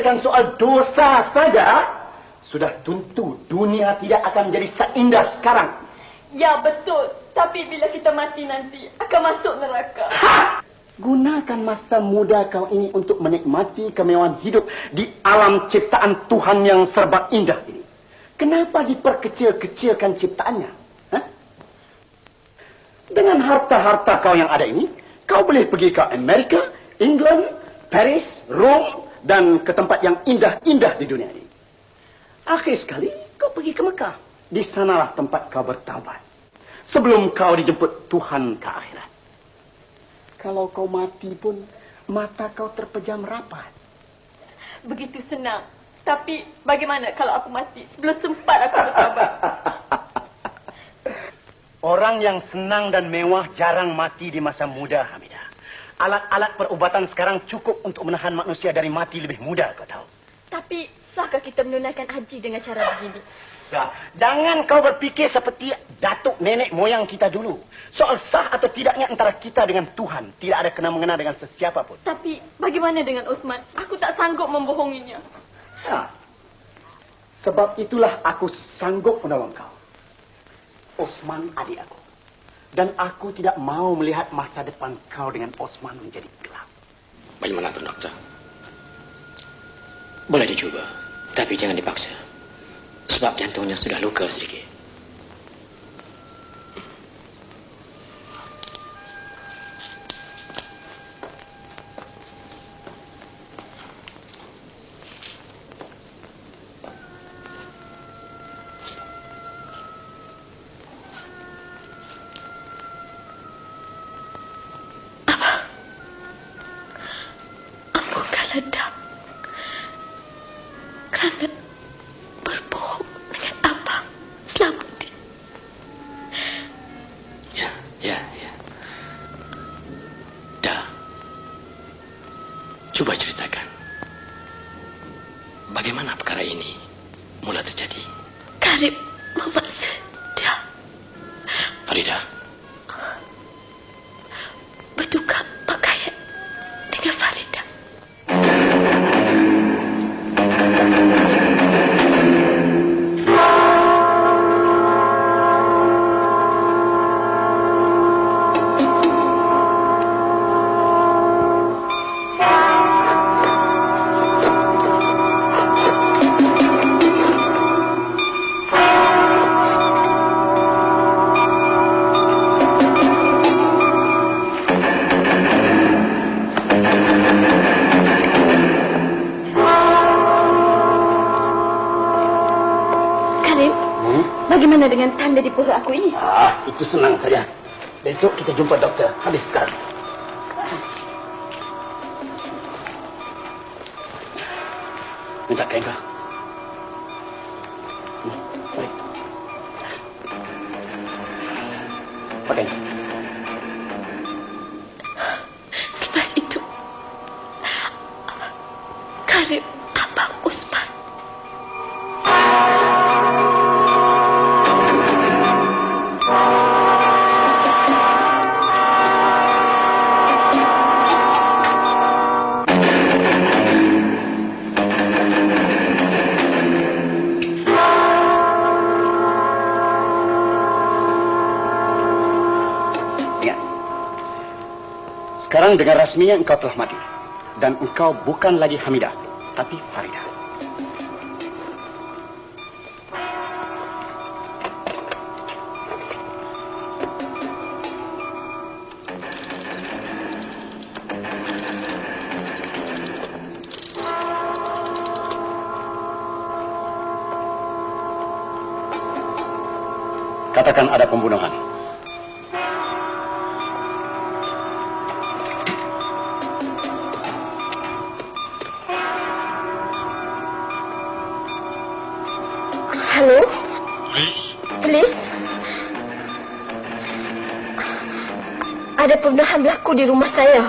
memikirkan soal dosa saja, sudah tentu dunia tidak akan jadi seindah sekarang. Ya, betul. Tapi bila kita mati nanti, akan masuk neraka. Gunakan masa muda kau ini untuk menikmati kemewahan hidup di alam ciptaan Tuhan yang serba indah ini. Kenapa diperkecil-kecilkan ciptaannya? Hah? Dengan harta-harta kau yang ada ini, kau boleh pergi ke Amerika, England, Paris, Rome, dan ke tempat yang indah-indah di dunia ini. Akhir sekali, kau pergi ke Mekah. Di sanalah tempat kau bertaubat. Sebelum kau dijemput Tuhan ke akhirat. Kalau kau mati pun, mata kau terpejam rapat. Begitu senang. Tapi bagaimana kalau aku mati sebelum sempat aku bertaubat? Orang yang senang dan mewah jarang mati di masa muda, Hamidah. Alat-alat perubatan sekarang cukup untuk menahan manusia dari mati lebih muda, kau tahu. Tapi sahkah kita menunaikan haji dengan cara begini? Sah. Jangan kau berfikir seperti datuk nenek moyang kita dulu. Soal sah atau tidaknya antara kita dengan Tuhan. Tidak ada kena-mengena dengan sesiapa pun. Tapi bagaimana dengan Osman? Aku tak sanggup membohonginya. Ya. Sebab itulah aku sanggup menolong kau. Osman adik aku. Dan aku tidak mau melihat masa depan kau dengan Osman menjadi gelap. Bagaimana tuan dokter? Boleh dicoba, tapi jangan dipaksa. Sebab jantungnya sudah luka sedikit. Ledak karena berbohong dengan abang selama ini. Ya. Dah. Coba ceritakan. Bagaimana perkara ini mula terjadi? Karib memaksa dia. Farida. Bertukar pakaian dengan Farida. Bagaimana dengan tanda di perut aku ini? Itu senang saja. Besok kita jumpa dokter. Habis sekarang. Minta kain kau. Mari. Pakai. Selepas itu, Karib abang Osman. Sekarang dengan rasminya engkau telah mati. Dan engkau bukan lagi Hamidah, tapi Farida. Katakan ada pembunuhan. Halo? Polis? Ada pembunuhan berlaku di rumah saya.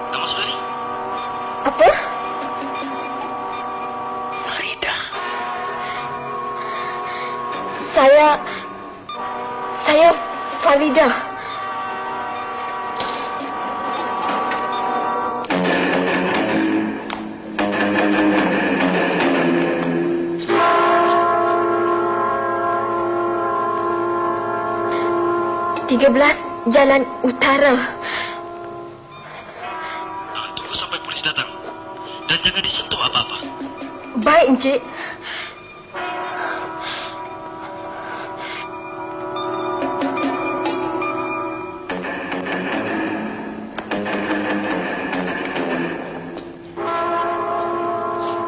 Nama saudari? Apa? Farida. Saya Farida. 13 Jalan Utara. Tunggu sampai polis datang. Dan jangan disentuh apa-apa. Baik, Encik.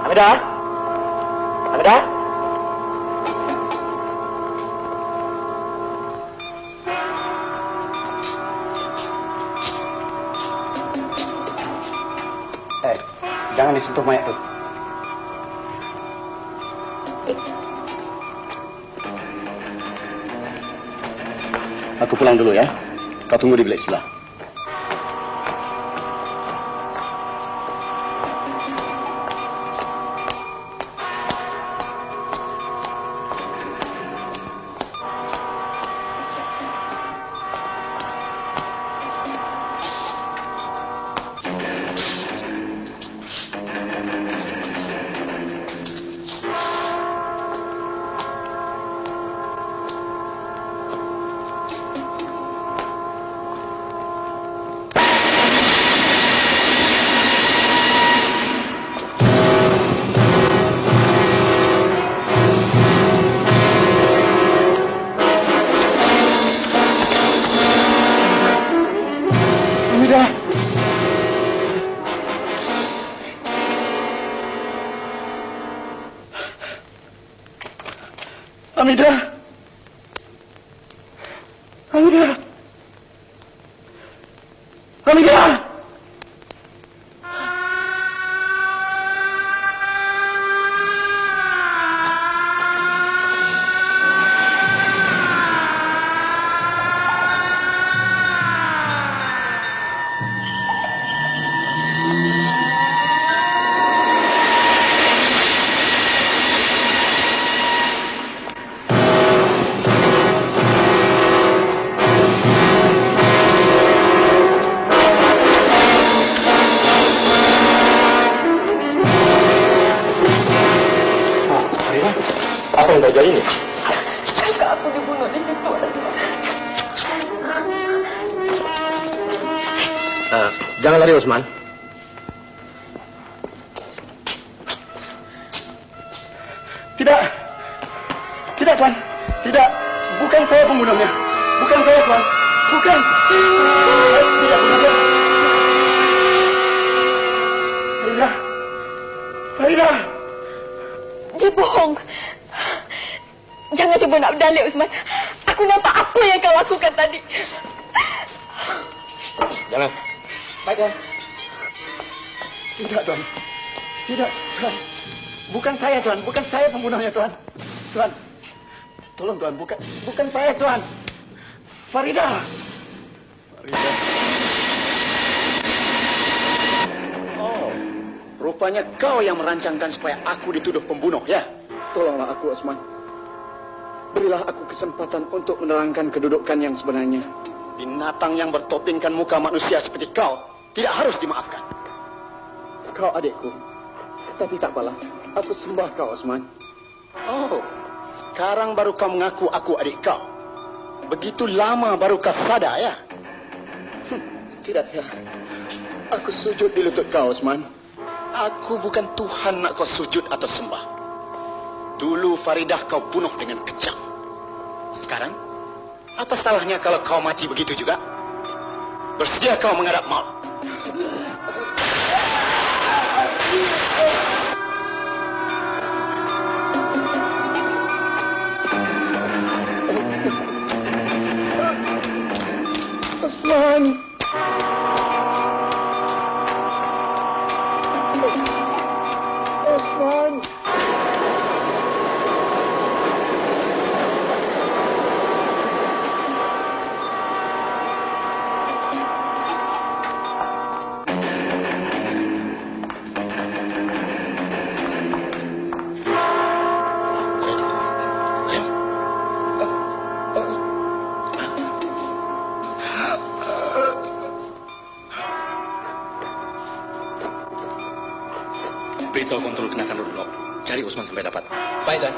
Hamidah? Hamidah? Jangan disentuh mayat tu. Aku pulang dulu ya. Kau tunggu di bilik sebelah. Hamidah. Hamidah. Hamidah. Apa yang terjadi ini? Kakak aku dibunuh di situ. Jangan lari, Osman. Tidak. Tidak, Tuan. Tidak. Bukan saya pembunuhnya. Bukan saya, Tuan. Bukan. Tidak, bukan saya. Faridah. Faridah. Dia bohong. Jangan cuba nak berdalih, Osman. Aku nampak apa yang kau lakukan tadi. Jangan. Baik, Tuan. Tidak, Tuan. Tidak, Tuan. Bukan saya, Tuan. Bukan saya pembunuhnya, Tuan. Tuan. Tolong, Tuan. Bukan saya, Tuan. Faridah. Faridah. Oh, rupanya kau yang merancangkan supaya aku dituduh pembunuh, ya? Tolonglah aku, Osman. Berilah aku kesempatan untuk menerangkan kedudukan yang sebenarnya. Binatang yang bertopengkan muka manusia seperti kau tidak harus dimaafkan. Kau adikku. Tapi tak apalah. Aku sembah kau, Osman. Oh, sekarang baru kau mengaku aku adik kau. Begitu lama baru kau sadar, ya? Tidak, ya. Aku sujud di lutut kau, Osman. Aku bukan Tuhan nak kau sujud atau sembah. Dulu Faridah kau bunuh dengan kejam. Sekarang, apa salahnya kalau kau mati begitu juga? Bersedia kau menghadap maut? Osman. Osman. Beritahu kontrol kenakan Rudolf. Cari Usman sampai dapat. Baik, Dan.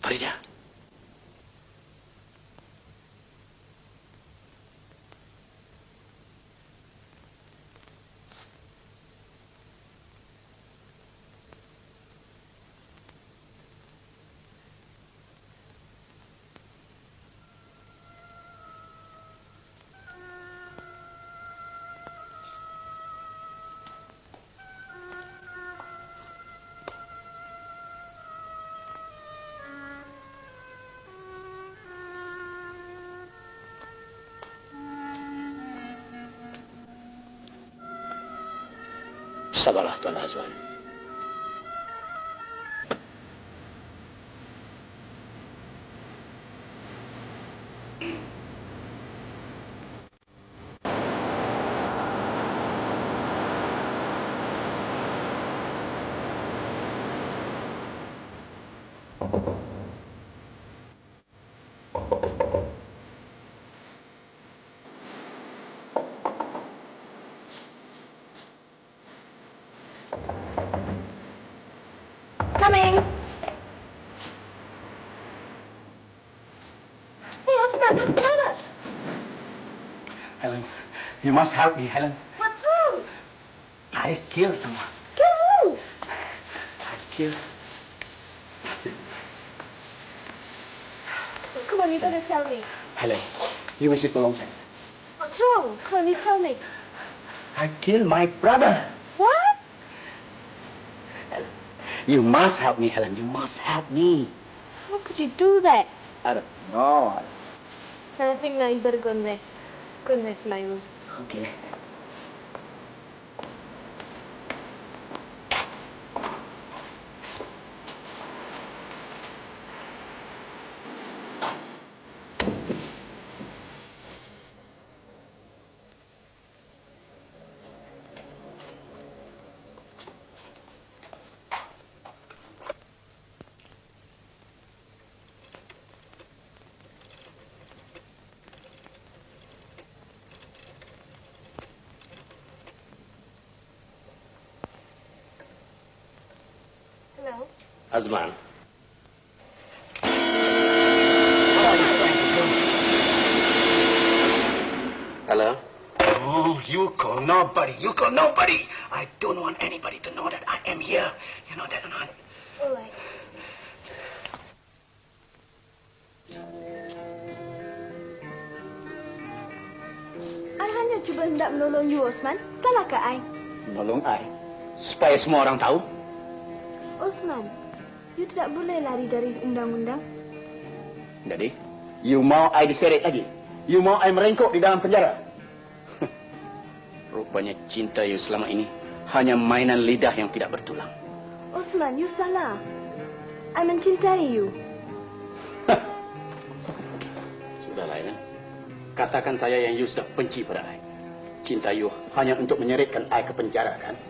Farida. Sabarlah, Tuan Azwan. Coming. Hey, Osman, what's the matter? Helen, you must help me, Helen. What's wrong? I killed someone. Kill who? I killed... Come on, you gotta tell me. Helen, you must tolong saya. What's wrong? Come on, you tell me. I killed my brother. What? Helen, you must help me, Helen. You must help me. How could you do that? I don't know. I think now you better go and rest. Go and rest, Lyle. Okay. Hello? Azman. Hello? Oh, you call nobody. You call nobody. I don't want anybody to know that I am here. You know that or not? All right. I hanya cuba hendak menolong you, Osman. Salahkah I? Menolong I. Supaya semua orang tahu. Osman, you tidak boleh lari dari undang-undang. Jadi, you mau I diseret lagi? You mau I merengkok di dalam penjara? Rupanya cinta you selama ini hanya mainan lidah yang tidak bertulang. Osman, you salah. I mencintai you. Sudahlah, ya. Katakan saya yang you sudah benci pada I. Cinta you hanya untuk menyeretkan I ke penjara, kan?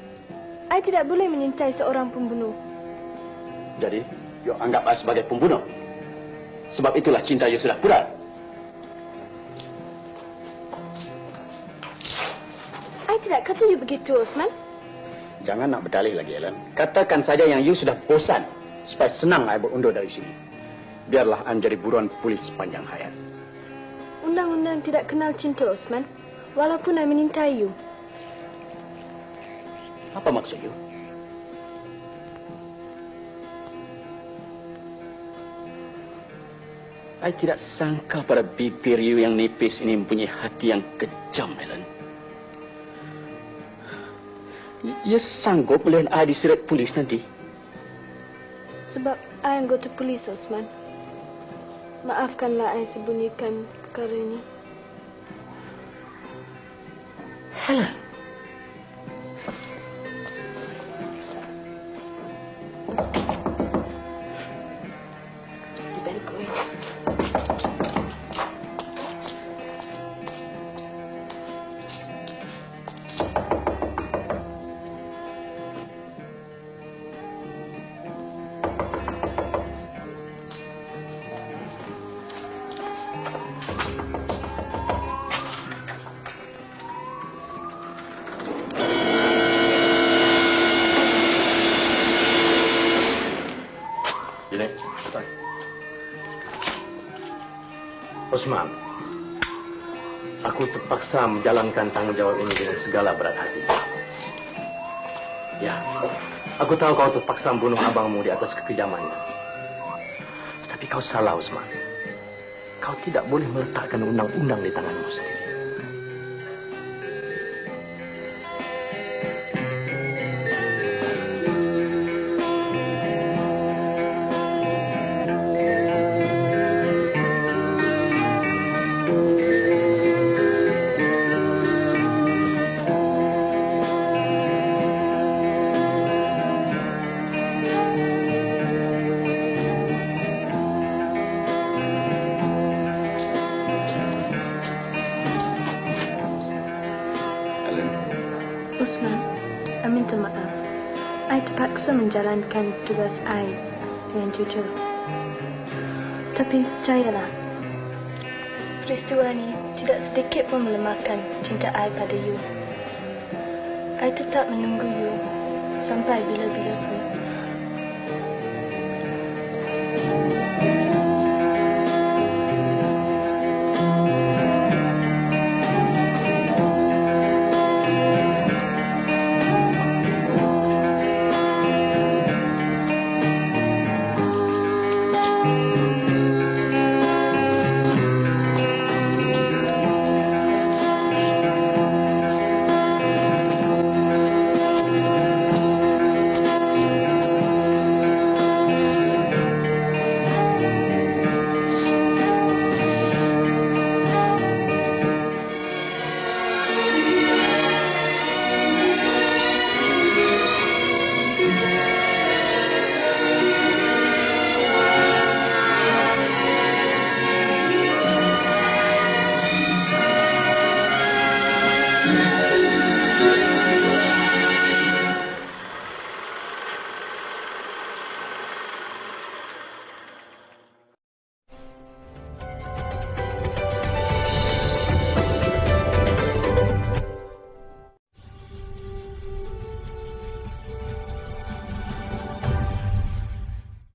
I tidak boleh menyintai seorang pembunuh. Jadi, you anggap I sebagai pembunuh. Sebab itulah cinta you sudah pudar. I tidak kata you begitu, Osman. Jangan nak berdalih lagi, Ellen. Katakan saja yang you sudah bosan. Supaya senang I berundur dari sini. Biarlah I menjadi buruan polis sepanjang hayat. Undang-undang tidak kenal cinta, Osman. Walaupun I menyintai you. Apa maksud you? I tidak sangka pada bibir you yang nipis ini mempunyai hati yang kejam, Ellen. You sanggup melihat I diseret polis nanti? Sebab I anggota polis, Osman. Maafkanlah I sembunyikan perkara ini. Helen. You better go in. Sorry. Osman, aku terpaksa menjalankan tanggungjawab ini dengan segala berat hati. Ya, aku tahu kau terpaksa membunuh abangmu di atas kekejamannya. Tapi kau salah, Osman. Kau tidak boleh meletakkan undang-undang di tanganmu sendiri. Osman, I minta maaf. I terpaksa menjalankan tugas I dengan jujur. Tapi percayalah, peristiwa ini tidak sedikit pun melemahkan cinta I pada you. I tetap menunggu you sampai bila-bila pun.